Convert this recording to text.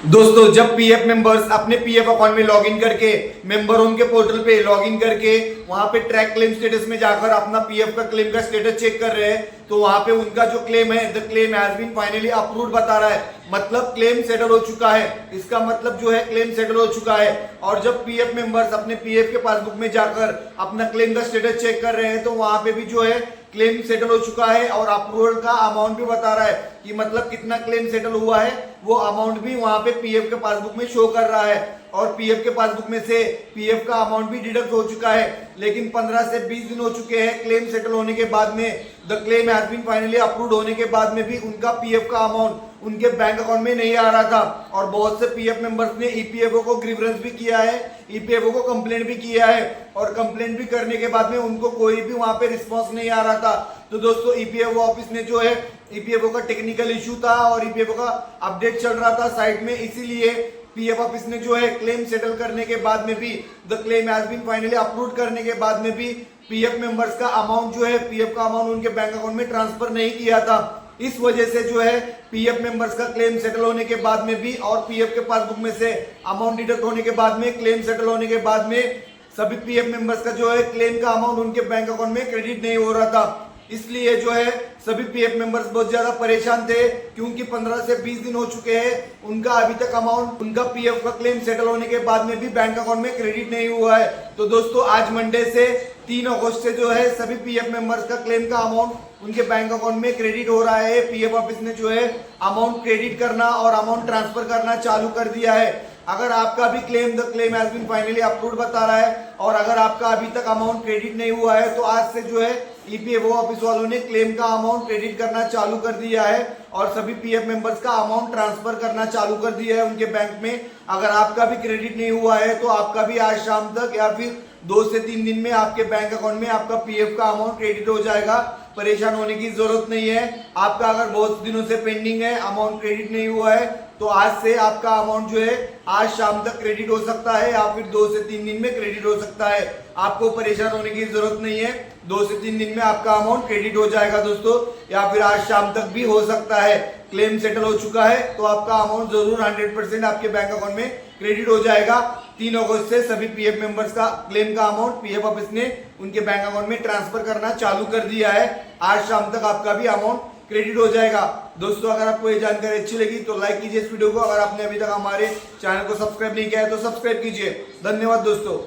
दोस्तों, जब PF members अपने पीएफ अकाउंट में लॉगिन करके मेंबर होम के पोर्टल पे लॉगिन करके वहां पे ट्रैक क्लेम स्टेटस में जाकर अपना पीएफ का क्लेम का स्टेटस चेक कर रहे हैं, तो वहां पे उनका जो क्लेम है, the claim has been finally approved बता रहा है। मतलब क्लेम सेटल हो चुका है। इसका मतलब जो है क्लेम सेटल हो चुका है। और जब पीएफ मेंबर्स अपने पीएफ के पासबुक में जाकर अपना क्लेम का स्टेटस चेक कर रहे हैं, तो वहां पे भी जो है क्लेम सेटल हो चुका है और अप्रूवल का अमाउंट भी बता रहा है कि मतलब कितना क्लेम सेटल हुआ है, वो अमाउंट भी वहां पे पीएफ के पासबुक में शो कर रहा है। और पीएफ के पासबुक में से पीएफ का अमाउंट भी डिडक्ट हो चुका है। लेकिन 15 से 20 दिन हो चुके हैं क्लेम सेटल होने के बाद में, the claim has been finally approved होने के बाद में भी उनका पीएफ का अमाउंट उनके बैंक अकाउंट में नहीं आ रहा था। और बहुत से पीएफ मेंबर्स ने ईपीएफओ को ग्रीवेंस भी किया है, ईपीएफओ को कंप्लेंट भी किया है, और कंप्लेंट भी करने के बाद में उनको कोई भी वहां पे रिस्पांस नहीं आ रहा था। तो दोस्तों, ईपीएफओ ऑफिस ने जो है, ईपीएफओ का टेक्निकल इश्यू था और ईपीएफओ का अपडेट चल रहा था साइट में, इसीलिए पीएफ ऑफिस ने जो है क्लेम सेटल करने के बाद में भी, the claim has been finally approved करने के बाद में भी पीएफ मेंबर्स का अमाउंट जो है, पीएफ का अमाउंट उनके बैंक अकाउंट में ट्रांसफर नहीं किया था। इस वजह से जो है पीएफ मेंबर्स का क्लेम सेटल होने के बाद में भी और पीएफ के पासबुक में से अमाउंट डिडक्ट होने के बाद में, क्लेम सेटल होने के बाद में सभी पीएफ मेंबर्स का जो है क्लेम का अमाउंट उनके बैंक अकाउंट में क्रेडिट नहीं हो रहा था। इसलिए जो है सभी पीएफ मेंबर्स बहुत ज्यादा परेशान थे, क्योंकि 15 से 20 दिन हो चुके हैं, उनका अभी तक अमाउंट, उनका पीएफ का क्लेम सेटल होने के बाद में भी बैंक अकाउंट में क्रेडिट नहीं हुआ है। तो दोस्तों, आज मंडे से 3 अगस्त से जो है सभी पीएफ मेंबर्स का क्लेम का अमाउंट उनके बैंक अकाउंट में क्रेडिट हो रहा है। पीएफ ऑफिस ने जो है अमाउंट क्रेडिट करना और अमाउंट ट्रांसफर करना चालू कर दिया है। अगर आपका भी claim, the claim has been finally approved बता रहा है और अगर आपका अभी तक अमाउंट क्रेडिट नहीं हुआ है, तो आज से जो है ईपीएफओ ऑफिस वालों ने क्लेम का अमाउंट क्रेडिट करना चालू कर दिया है और सभी पीएफ मेंबर्स का अमाउंट ट्रांसफर करना चालू कर दिया है उनके बैंक में। अगर आपका भी क्रेडिट नहीं हुआ है, तो आपका भी आज शाम तक या फिर 2 से 3 दिन में आपके बैंक अकाउंट में आपका पीएफ का अमाउंट क्रेडिट हो जाएगा। परेशान होने की जरूरत नहीं है। आपका अगर बहुत दिनों से पेंडिंग है, अमाउंट क्रेडिट नहीं हुआ है, तो आज से आपका अमाउंट जो है आज शाम तक क्रेडिट हो सकता है या फिर 2 से 3 दिन में क्रेडिट हो सकता है। आपको परेशान होने की जरूरत नहीं है। 2 से 3 दिन में आपका अमाउंट क्रेडिट हो जाएगा दोस्तों, या फिर आज शाम तक भी हो सकता है। क्लेम सेटल हो चुका है तो आपका अमाउंट जरूर 100% आपके बैंक अकाउंट में क्रेडिट हो जाएगा। 3 अगस्त से सभी पीएफ मेंबर्स का क्लेम का अमाउंट पीएफ ऑफिस ने उनके बैंक अकाउंट में ट्रांसफर करना चालू कर दिया है। आज शाम तक आपका भी अमाउंट क्रेडिट हो जाएगा। दोस्तों, अगर आपको ये जानकारी अच्छी लगी तो लाइक कीजिए इस वीडियो को। अगर आपने अभी तक हमारे चैनल को सब्सक्राइब नहीं किया है तो सब्सक्राइब कीजिए। धन्यवाद दोस्तों।